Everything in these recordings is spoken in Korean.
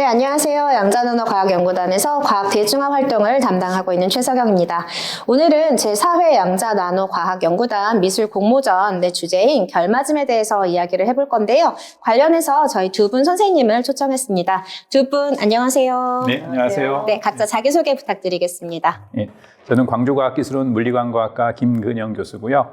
네, 안녕하세요. 양자나노과학연구단에서 과학대중화 활동을 담당하고 있는 최석영입니다. 오늘은 제4회 양자나노과학연구단 미술공모전 주제인 결맞음에 대해서 이야기를 해볼 건데요. 관련해서 저희 두 분 선생님을 초청했습니다. 두 분 안녕하세요. 네, 안녕하세요. 네, 각자 자기소개 부탁드리겠습니다. 네, 저는 광주과학기술원 물리광과학과 김근영 교수고요.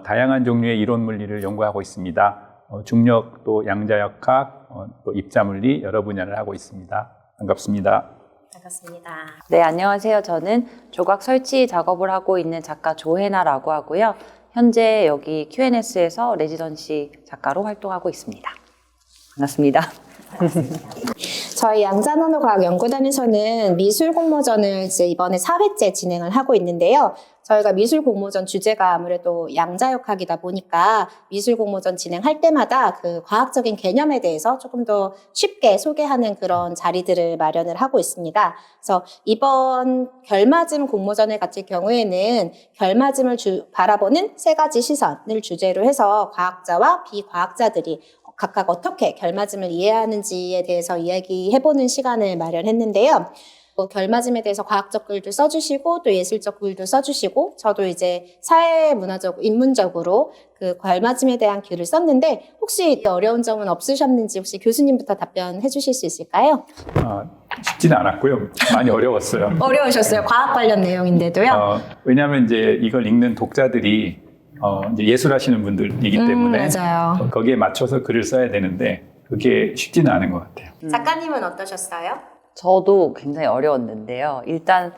다양한 종류의 이론 물리를 연구하고 있습니다. 중력, 또 양자역학, 또 입자물리 여러 분야를 하고 있습니다. 반갑습니다. 반갑습니다. 네, 안녕하세요. 저는 조각 설치 작업을 하고 있는 작가 조혜나라고 하고요. 현재 여기 QNS에서 레지던시 작가로 활동하고 있습니다. 반갑습니다. 저희 양자나노과학연구단에서는 미술공모전을 이제 이번에 4회째 진행을 하고 있는데요. 저희가 미술공모전 주제가 아무래도 양자역학이다 보니까 미술공모전 진행할 때마다 그 과학적인 개념에 대해서 조금 더 쉽게 소개하는 그런 자리들을 마련을 하고 있습니다. 그래서 이번 결맞음 공모전을 갖을 경우에는 결맞음을 바라보는 세 가지 시선을 주제로 해서 과학자와 비과학자들이 각각 어떻게 결맞음을 이해하는지에 대해서 이야기해보는 시간을 마련했는데요. 결맞음에 대해서 과학적 글도 써주시고 또 예술적 글도 써주시고 저도 이제 사회문화적, 인문적으로 그 결맞음에 대한 글을 썼는데 혹시 어려운 점은 없으셨는지 혹시 교수님부터 답변해 주실 수 있을까요? 쉽지는 않았고요. 많이 어려웠어요. 어려우셨어요. 과학 관련 내용인데도요. 왜냐하면 이제 이걸 읽는 독자들이 이제 예술하시는 분들이기 때문에 맞아요. 거기에 맞춰서 글을 써야 되는데 그게 쉽지는 않은 것 같아요. 작가님은 어떠셨어요? 저도 굉장히 어려웠는데요. 일단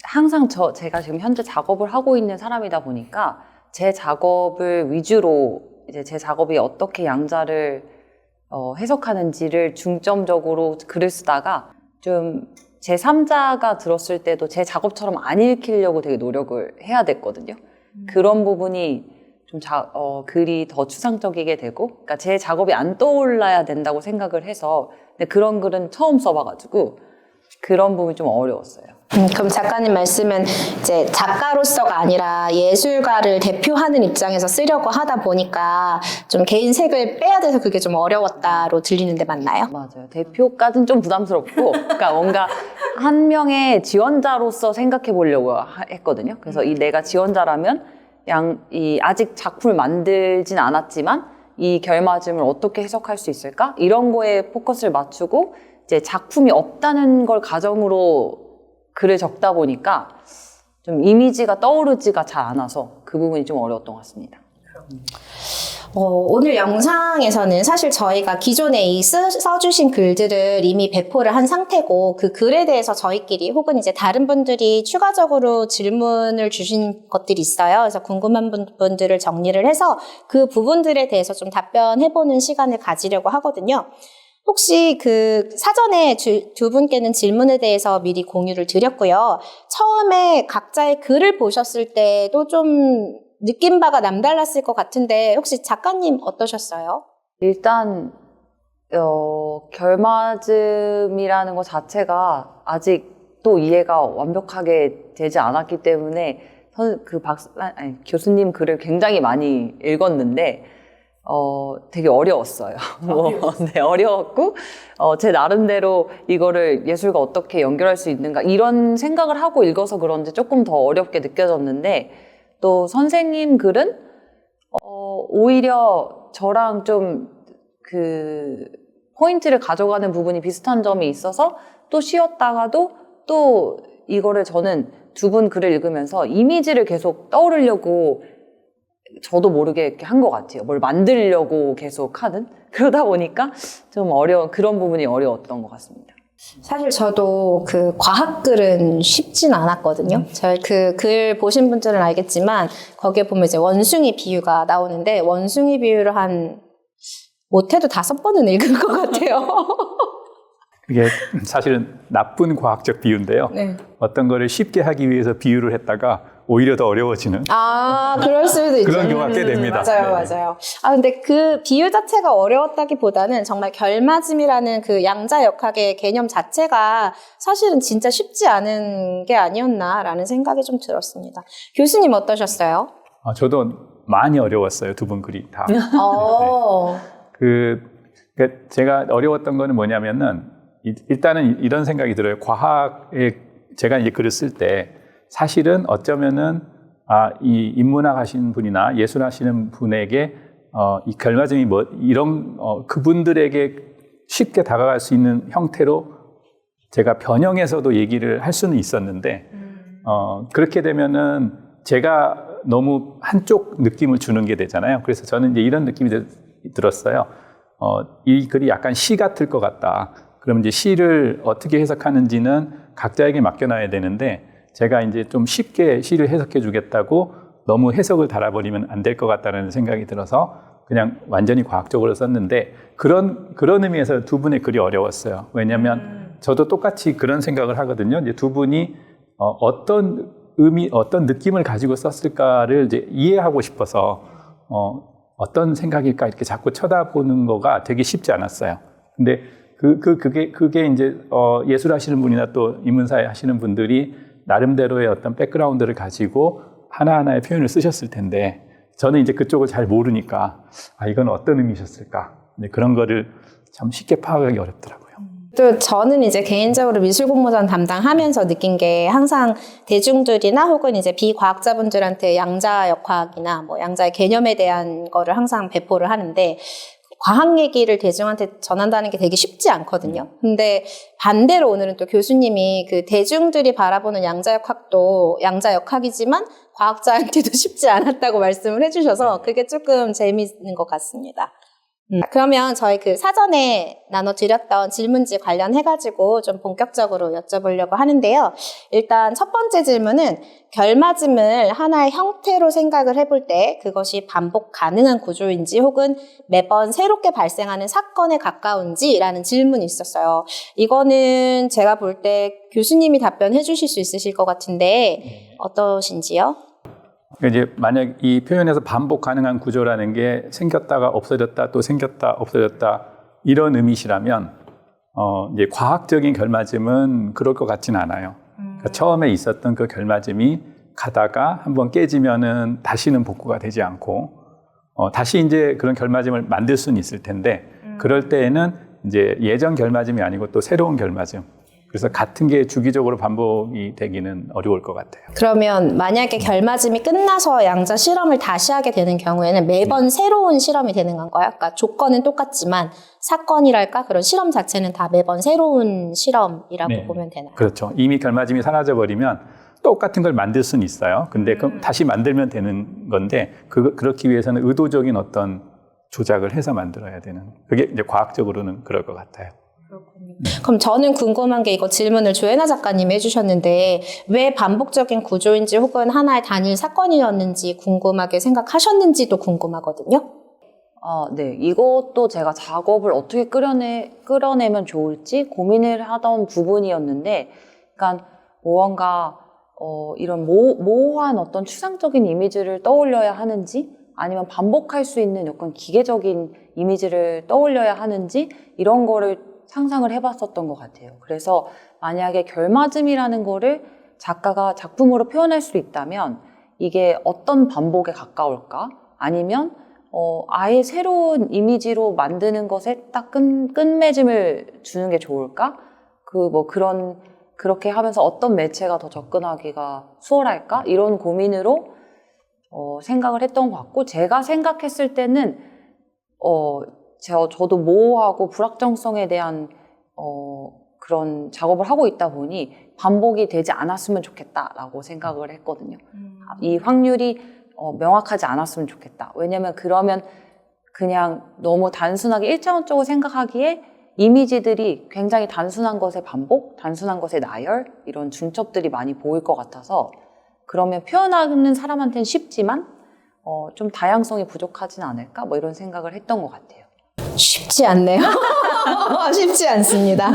항상 제가 지금 현재 작업을 하고 있는 사람이다 보니까 제 작업을 위주로 이제 제 작업이 어떻게 양자를 해석하는지를 중점적으로 글을 쓰다가 좀 제3자가 들었을 때도 제 작업처럼 안 읽히려고 되게 노력을 해야 됐거든요. 그런 부분이 좀 글이 더 추상적이게 되고, 그러니까 제 작업이 안 떠올라야 된다고 생각을 해서, 근데 그런 글은 처음 써봐가지고 그런 부분이 좀 어려웠어요. 그럼 작가님 말씀은 이제 작가로서가 아니라 예술가를 대표하는 입장에서 쓰려고 하다 보니까 좀 개인 색을 빼야 돼서 그게 좀 어려웠다로 들리는데 맞나요? 맞아요. 대표까지는 좀 부담스럽고, 그러니까 뭔가 한 명의 지원자로서 생각해 보려고 했거든요. 그래서 내가 지원자라면 아직 작품을 만들진 않았지만 이 결맞음을 어떻게 해석할 수 있을까? 이런 거에 포커스를 맞추고 이제 작품이 없다는 걸 가정으로 글을 적다 보니까 좀 이미지가 떠오르지가 잘 않아서 그 부분이 좀 어려웠던 것 같습니다. 오늘 영상에서는 사실 저희가 기존에 써주신 글들을 이미 배포를 한 상태고 그 글에 대해서 저희끼리 혹은 이제 다른 분들이 추가적으로 질문을 주신 것들이 있어요. 그래서 궁금한 분들을 정리를 해서 그 부분들에 대해서 좀 답변해보는 시간을 가지려고 하거든요. 혹시 그 사전에 두 분께는 질문에 대해서 미리 공유를 드렸고요. 처음에 각자의 글을 보셨을 때도 좀 느낀 바가 남달랐을 것 같은데 혹시 작가님 어떠셨어요? 일단 결맞음이라는 것 자체가 아직 또 이해가 완벽하게 되지 않았기 때문에 교수님 글을 굉장히 많이 읽었는데 되게 어려웠어요. 네, 어려웠고 제 나름대로 이거를 예술과 어떻게 연결할 수 있는가 이런 생각을 하고 읽어서 그런지 조금 더 어렵게 느껴졌는데 또 선생님 글은 오히려 저랑 좀 그 포인트를 가져가는 부분이 비슷한 점이 있어서 또 쉬었다가도 또 이거를 저는 두 분 글을 읽으면서 이미지를 계속 떠오르려고 저도 모르게 이렇게 한 것 같아요. 뭘 만들려고 계속 하는? 그러다 보니까 좀 그런 부분이 어려웠던 것 같습니다. 사실 저도 그 과학글은 쉽진 않았거든요. 저희 그 글 보신 분들은 알겠지만 거기에 보면 이제 원숭이 비유가 나오는데 원숭이 비유를 못해도 5번은 읽은 것 같아요. 그게 사실은 나쁜 과학적 비유인데요. 네. 어떤 거를 쉽게 하기 위해서 비유를 했다가 오히려 더 어려워지는 그럴 수도 있죠. 그런 경우가 꽤 됩니다. 맞아요, 네. 맞아요. 근데 그 비유 자체가 어려웠다기보다는 정말 결맞음이라는 그 양자역학의 개념 자체가 사실은 진짜 쉽지 않은 게 아니었나라는 생각이 좀 들었습니다. 교수님 어떠셨어요? 저도 많이 어려웠어요. 두 분 글이 다. 어. 그 그러니까 제가 어려웠던 거는 뭐냐면은 일단은 이런 생각이 들어요. 과학에 제가 이제 글을 쓸 때 사실은 어쩌면은 이 인문학 하시는 분이나 예술 하시는 분에게 이 결맞음이 뭐 이런 그분들에게 쉽게 다가갈 수 있는 형태로 제가 변형해서도 얘기를 할 수는 있었는데 그렇게 되면은 제가 너무 한쪽 느낌을 주는 게 되잖아요. 그래서 저는 이제 이런 느낌이 들었어요. 이 글이 약간 시 같을 것 같다. 그럼 이제 시를 어떻게 해석하는지는 각자에게 맡겨놔야 되는데 제가 이제 좀 쉽게 시를 해석해 주겠다고 너무 해석을 달아버리면 안 될 것 같다는 생각이 들어서 그냥 완전히 과학적으로 썼는데 그런 의미에서 두 분의 글이 어려웠어요. 왜냐하면 저도 똑같이 그런 생각을 하거든요. 이제 두 분이 어떤 의미, 어떤 느낌을 가지고 썼을까를 이제 이해하고 싶어서 어떤 생각일까 이렇게 자꾸 쳐다보는 거가 되게 쉽지 않았어요. 근데 그게 이제 예술 하시는 분이나 또 인문사회 하시는 분들이 나름대로의 어떤 백그라운드를 가지고 하나하나의 표현을 쓰셨을 텐데 저는 이제 그쪽을 잘 모르니까 이건 어떤 의미셨을까 그런 거를 참 쉽게 파악하기 어렵더라고요. 또 저는 이제 개인적으로 미술 공모전 담당하면서 느낀 게 항상 대중들이나 혹은 이제 비과학자분들한테 양자역학이나 뭐 양자의 개념에 대한 거를 항상 배포를 하는데 과학 얘기를 대중한테 전한다는 게 되게 쉽지 않거든요. 근데 반대로 오늘은 또 교수님이 그 대중들이 바라보는 양자역학도 양자역학이지만 과학자한테도 쉽지 않았다고 말씀을 해주셔서 그게 조금 재미있는 것 같습니다. 그러면 저희 그 사전에 나눠드렸던 질문지 관련해가지고 좀 본격적으로 여쭤보려고 하는데요. 일단 첫 번째 질문은 결맞음을 하나의 형태로 생각을 해볼 때 그것이 반복 가능한 구조인지 혹은 매번 새롭게 발생하는 사건에 가까운지라는 질문이 있었어요. 이거는 제가 볼 때 교수님이 답변해 주실 수 있으실 것 같은데 어떠신지요? 이제 만약 이 표현에서 반복 가능한 구조라는 게 생겼다가 없어졌다 또 생겼다 없어졌다 이런 의미시라면 이제 과학적인 결맞음은 그럴 것 같진 않아요. 그러니까 처음에 있었던 그 결맞음이 가다가 한번 깨지면은 다시는 복구가 되지 않고 다시 이제 그런 결맞음을 만들 수는 있을 텐데 그럴 때에는 이제 예전 결맞음이 아니고 또 새로운 결맞음. 그래서 같은 게 주기적으로 반복이 되기는 어려울 것 같아요. 그러면 만약에 결맞음이 끝나서 양자 실험을 다시 하게 되는 경우에는 매번 새로운 실험이 되는 건가요? 그러니까 조건은 똑같지만 사건이랄까 그런 실험 자체는 다 매번 새로운 실험이라고 보면 되나요? 그렇죠. 이미 결맞음이 사라져버리면 똑같은 걸 만들 수는 있어요. 근데 그럼 다시 만들면 되는 건데 그렇기 위해서는 의도적인 어떤 조작을 해서 만들어야 되는 그게 이제 과학적으로는 그럴 것 같아요. 그럼 저는 궁금한 게 이거 질문을 조혜나 작가님이 해주셨는데 왜 반복적인 구조인지 혹은 하나의 단일 사건이었는지 궁금하게 생각하셨는지도 궁금하거든요. 네. 이것도 제가 작업을 어떻게 끌어내면 좋을지 고민을 하던 부분이었는데, 그러니까 무언가 이런 모호한 어떤 추상적인 이미지를 떠올려야 하는지, 아니면 반복할 수 있는 약간 기계적인 이미지를 떠올려야 하는지 이런 거를 상상을 해봤었던 것 같아요. 그래서 만약에 결맞음이라는 거를 작가가 작품으로 표현할 수 있다면 이게 어떤 반복에 가까울까? 아니면 아예 새로운 이미지로 만드는 것에 딱 끝맺음을 주는 게 좋을까? 그렇게 하면서 어떤 매체가 더 접근하기가 수월할까? 이런 고민으로 생각을 했던 것 같고, 제가 생각했을 때는 저도 모호하고 불확정성에 대한 그런 작업을 하고 있다 보니 반복이 되지 않았으면 좋겠다라고 생각을 했거든요. 이 확률이 명확하지 않았으면 좋겠다. 왜냐면 그러면 그냥 너무 단순하게 일차원적으로 생각하기에 이미지들이 굉장히 단순한 것의 반복, 단순한 것의 나열 이런 중첩들이 많이 보일 것 같아서 그러면 표현하는 사람한테는 쉽지만 좀 다양성이 부족하진 않을까? 뭐 이런 생각을 했던 것 같아요. 쉽지 않네요. 쉽지 않습니다.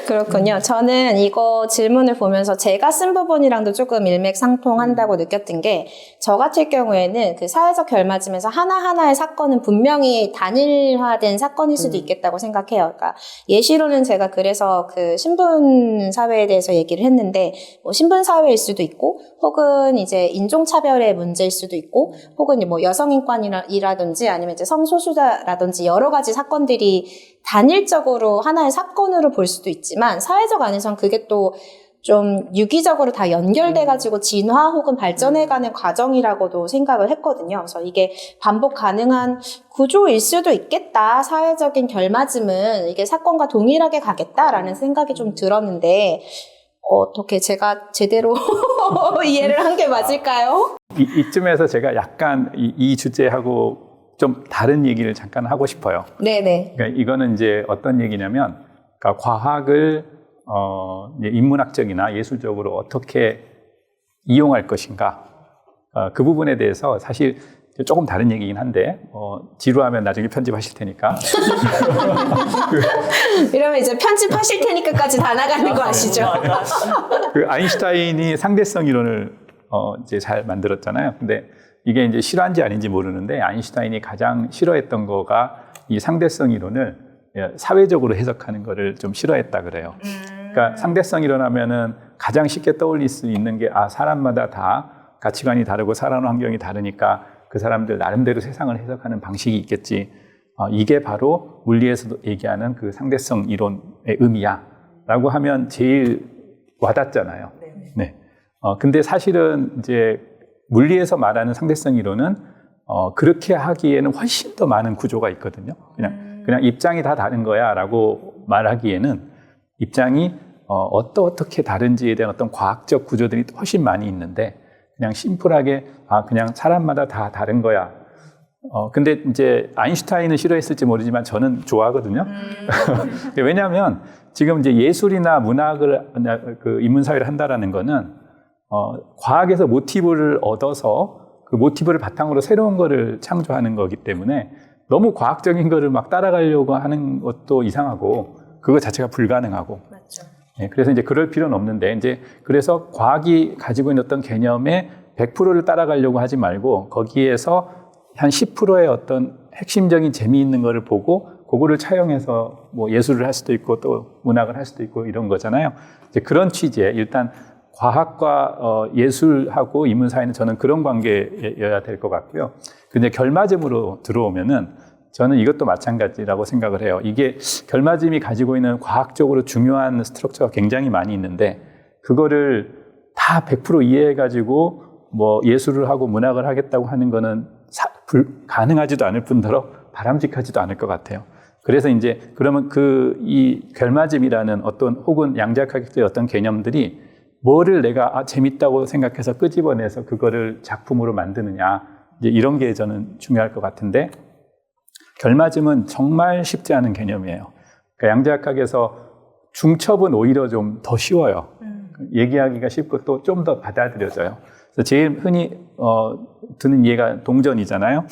그렇군요. 저는 이거 질문을 보면서 제가 쓴 부분이랑도 조금 일맥상통한다고 느꼈던 게, 저 같을 경우에는 그 사회적 결맞음에서 하나하나의 사건은 분명히 단일화된 사건일 수도 있겠다고 생각해요. 그러니까 예시로는 제가 그래서 그 신분 사회에 대해서 얘기를 했는데, 뭐 신분 사회일 수도 있고, 혹은 이제 인종차별의 문제일 수도 있고, 혹은 뭐 여성인권이라든지 아니면 이제 성소수자라든지 여러 가지 사건들이 단일적으로 하나의 사건으로 볼 수도 있지만 사회적 안에선 그게 또 좀 유기적으로 다 연결돼가지고 진화 혹은 발전해가는 과정이라고도 생각을 했거든요. 그래서 이게 반복 가능한 구조일 수도 있겠다. 사회적인 결맞음은 이게 사건과 동일하게 가겠다라는 생각이 좀 들었는데 어떻게 제가 제대로 이해를 한 게 맞을까요? 이쯤에서 제가 약간 이 주제하고 좀 다른 얘기를 잠깐 하고 싶어요. 네네. 그러니까 이거는 이제 어떤 얘기냐면, 그러니까 과학을 이제 인문학적이나 예술적으로 어떻게 이용할 것인가, 그 부분에 대해서 사실 조금 다른 얘기긴 한데 지루하면 나중에 편집하실 테니까. 이러면 이제 편집하실 테니까까지 다 나가는 거 아시죠? 그 아인슈타인이 상대성 이론을 이제 잘 만들었잖아요. 근데 이게 이제 실화인지 아닌지 모르는데 아인슈타인이 가장 싫어했던 거가 이 상대성 이론을 사회적으로 해석하는 거를 좀 싫어했다 그래요. 그러니까 상대성 이론 하면은 가장 쉽게 떠올릴 수 있는 게 사람마다 다 가치관이 다르고 살아가는 환경이 다르니까 그 사람들 나름대로 세상을 해석하는 방식이 있겠지. 이게 바로 물리에서도 얘기하는 그 상대성 이론의 의미야 라고 하면 제일 와닿잖아요. 네. 근데 사실은 이제 물리에서 말하는 상대성 이론은 그렇게 하기에는 훨씬 더 많은 구조가 있거든요. 그냥 입장이 다 다른 거야 라고 말하기에는 입장이 어떻게 다른지에 대한 어떤 과학적 구조들이 훨씬 많이 있는데 그냥 심플하게 그냥 사람마다 다 다른 거야. 근데 이제 아인슈타인은 싫어했을지 모르지만 저는 좋아하거든요. 왜냐하면 지금 이제 예술이나 문학을 그 인문사회를 한다라는 거는 과학에서 모티브를 얻어서 그 모티브를 바탕으로 새로운 거를 창조하는 거기 때문에 너무 과학적인 거를 막 따라가려고 하는 것도 이상하고 그거 자체가 불가능하고. 맞죠. 네, 그래서 이제 그럴 필요는 없는데 이제 그래서 과학이 가지고 있는 어떤 개념의 100%를 따라가려고 하지 말고 거기에서 한 10%의 어떤 핵심적인 재미있는 거를 보고 그거를 차용해서 뭐 예술을 할 수도 있고 또 문학을 할 수도 있고 이런 거잖아요. 이제 그런 취지에 일단 과학과 예술하고 인문사회는 저는 그런 관계여야 될 것 같고요. 근데 결맞음으로 들어오면은 저는 이것도 마찬가지라고 생각을 해요. 이게 결맞음이 가지고 있는 과학적으로 중요한 스트럭처가 굉장히 많이 있는데 그거를 다 100% 이해해가지고 뭐 예술을 하고 문학을 하겠다고 하는 거는 가능하지도 않을 뿐더러 바람직하지도 않을 것 같아요. 그래서 이제 그러면 이 결맞음이라는 어떤 혹은 양자역학의 어떤 개념들이 뭐를 내가 재밌다고 생각해서 끄집어내서 그거를 작품으로 만드느냐 이제 이런 게 저는 중요할 것 같은데 결맞음은 정말 쉽지 않은 개념이에요. 그러니까 양자역학에서 중첩은 오히려 좀 더 쉬워요. 얘기하기가 쉽고 또 좀 더 받아들여져요. 그래서 제일 흔히 드는 예가 동전이잖아요.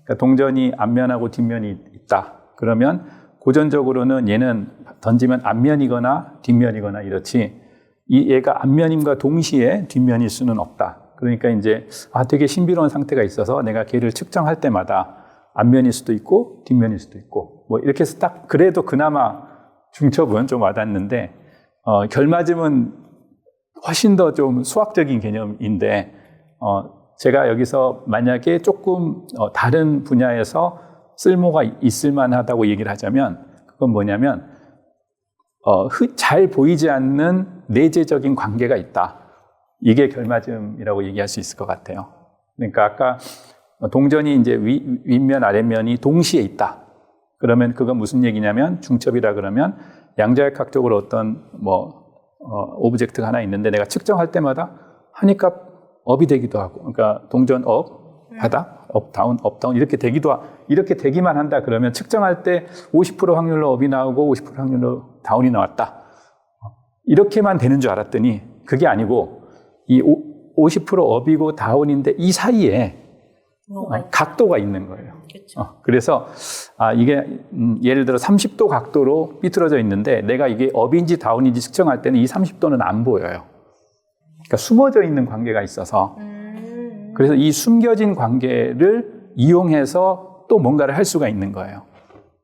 그러니까 동전이 앞면하고 뒷면이 있다. 그러면 고전적으로는 얘는 던지면 앞면이거나 뒷면이거나 이렇지 이 얘가 앞면임과 동시에 뒷면일 수는 없다. 그러니까 이제 되게 신비로운 상태가 있어서 내가 걔를 측정할 때마다 앞면일 수도 있고 뒷면일 수도 있고 뭐 이렇게 해서 딱 그래도 그나마 중첩은 좀 와닿는데 결맞음은 훨씬 더 좀 수학적인 개념인데 제가 여기서 만약에 조금 다른 분야에서 쓸모가 있을 만하다고 얘기를 하자면 그건 뭐냐면 잘 보이지 않는 내재적인 관계가 있다. 이게 결맞음이라고 얘기할 수 있을 것 같아요. 그러니까 아까 동전이 이제 윗면 아랫면이 동시에 있다. 그러면 그건 무슨 얘기냐면 중첩이라 그러면 양자역학적으로 어떤 오브젝트가 하나 있는데 내가 측정할 때마다 하니까 업이 되기도 하고 그러니까 동전 업, 바닥, 업, 다운 이렇게 이렇게 되기만 한다 그러면 측정할 때 50% 확률로 업이 나오고 50% 확률로 다운이 나왔다. 이렇게만 되는 줄 알았더니 그게 아니고 이 50% 업이고 다운인데 이 사이에 각도가 있는 거예요. 그렇죠. 그래서 이게 예를 들어 30도 각도로 삐뚤어져 있는데 내가 이게 업인지 다운인지 측정할 때는 이 30도는 안 보여요. 그러니까 숨어져 있는 관계가 있어서 그래서 이 숨겨진 관계를 이용해서 또 뭔가를 할 수가 있는 거예요.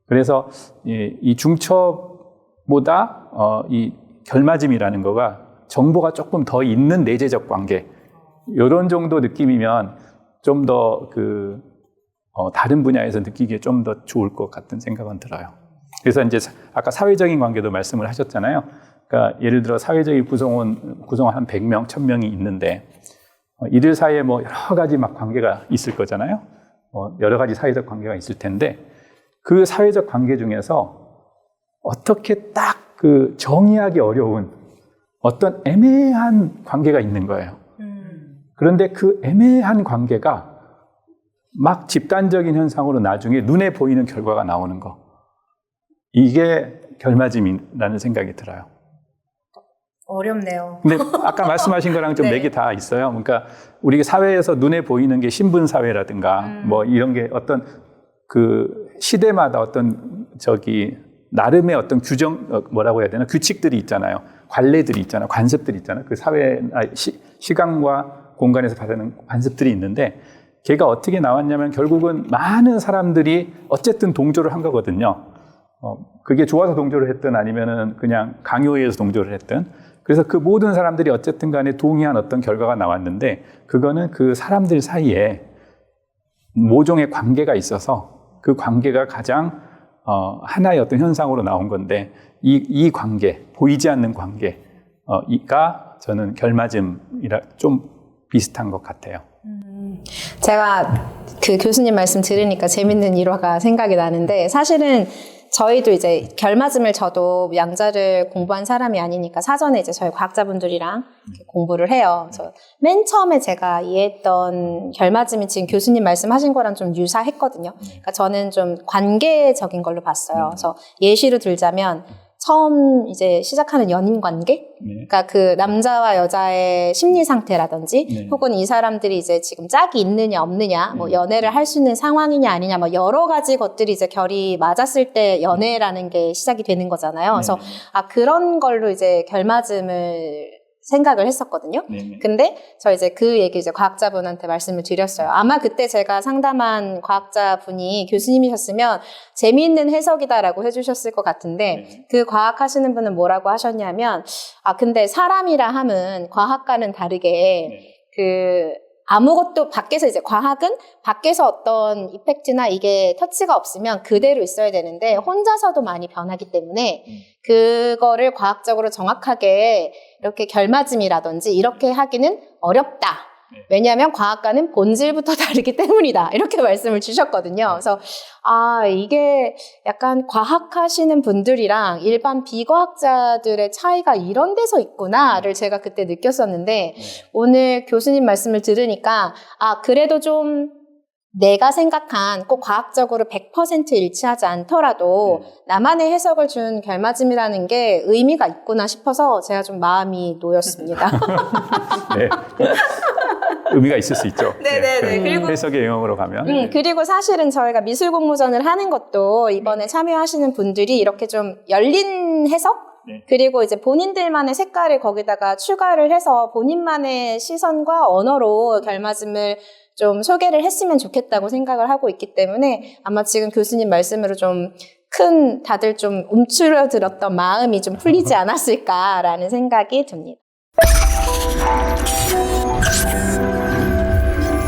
그래서 이 중첩보다 이 결맞음이라는 거가 정보가 조금 더 있는 내재적 관계 이런 정도 느낌이면 좀 더 다른 분야에서 느끼기에 좀 더 좋을 것 같은 생각은 들어요. 그래서 이제 아까 사회적인 관계도 말씀을 하셨잖아요. 그러니까 예를 들어 사회적인 구성원 한 100명, 1000명이 있는데 이들 사이에 뭐 여러 가지 막 관계가 있을 거잖아요. 여러 가지 사회적 관계가 있을 텐데 그 사회적 관계 중에서 어떻게 딱 그 정의하기 어려운 어떤 애매한 관계가 있는 거예요. 그런데 그 애매한 관계가 막 집단적인 현상으로 나중에 눈에 보이는 결과가 나오는 거. 이게 결맞음이라는 생각이 들어요. 어렵네요. 근데 아까 말씀하신 거랑 좀 네. 맥이 다 있어요. 그러니까 우리 사회에서 눈에 보이는 게 신분 사회라든가 뭐 이런 게 어떤 그 시대마다 어떤 나름의 어떤 뭐라고 해야 되나 규칙들이 있잖아요. 관례들이 있잖아요. 관습들이 있잖아요. 그 시간과 공간에서 받는 관습들이 있는데 걔가 어떻게 나왔냐면 결국은 많은 사람들이 어쨌든 동조를 한 거거든요. 그게 좋아서 동조를 했든 아니면은 그냥 강요에 의해서 동조를 했든 그래서 그 모든 사람들이 어쨌든 간에 동의한 어떤 결과가 나왔는데 그거는 그 사람들 사이에 모종의 관계가 있어서 그 관계가 가장 하나의 어떤 현상으로 나온 건데 이 관계, 보이지 않는 관계가 저는 결맞음이라 좀 비슷한 것 같아요. 제가 그 교수님 말씀 들으니까 재밌는 일화가 생각이 나는데 사실은 저희도 이제 결맞음을 저도 양자를 공부한 사람이 아니니까 사전에 이제 저희 과학자분들이랑 이렇게 공부를 해요. 그래서 맨 처음에 제가 이해했던 결맞음이 지금 교수님 말씀하신 거랑 좀 유사했거든요. 그러니까 저는 좀 관계적인 걸로 봤어요. 그래서 예시로 들자면 처음 이제 시작하는 연인 관계? 그러니까 그 남자와 여자의 심리 상태라든지 혹은 이 사람들이 이제 지금 짝이 있느냐 없느냐 뭐 연애를 할 수 있는 상황이냐 아니냐 뭐 여러 가지 것들이 이제 결이 맞았을 때 연애라는 게 시작이 되는 거잖아요. 그래서 그런 걸로 이제 결맞음을 생각을 했었거든요. 근데 저 이제 그 얘기 이제 과학자분한테 말씀을 드렸어요. 아마 그때 제가 상담한 과학자분이 교수님이셨으면 재미있는 해석이다라고 해주셨을 것 같은데 그 과학 하시는 분은 뭐라고 하셨냐면 근데 사람이라 함은 과학과는 다르게 아무것도 밖에서 이제 과학은 밖에서 어떤 이펙트나 이게 터치가 없으면 그대로 있어야 되는데 혼자서도 많이 변하기 때문에 그거를 과학적으로 정확하게 이렇게 결맞음이라든지 이렇게 하기는 어렵다. 왜냐하면 과학과는 본질부터 다르기 때문이다. 이렇게 말씀을 주셨거든요. 그래서 이게 약간 과학하시는 분들이랑 일반 비과학자들의 차이가 이런 데서 있구나를 제가 그때 느꼈었는데 오늘 교수님 말씀을 들으니까 그래도 좀 내가 생각한 꼭 과학적으로 100% 일치하지 않더라도 나만의 해석을 준 결맞음이라는 게 의미가 있구나 싶어서 제가 좀 마음이 놓였습니다. 네. 의미가 있을 수 있죠. 네네네. 그리고 해석의 영역으로 가면. 그리고 사실은 저희가 미술 공모전을 하는 것도 이번에 참여하시는 분들이 이렇게 좀 열린 해석? 그리고 이제 본인들만의 색깔을 거기다가 추가를 해서 본인만의 시선과 언어로 결맞음을 좀 소개를 했으면 좋겠다고 생각을 하고 있기 때문에 아마 지금 교수님 말씀으로 좀 다들 좀 움츠러들었던 마음이 좀 풀리지 않았을까라는 생각이 듭니다.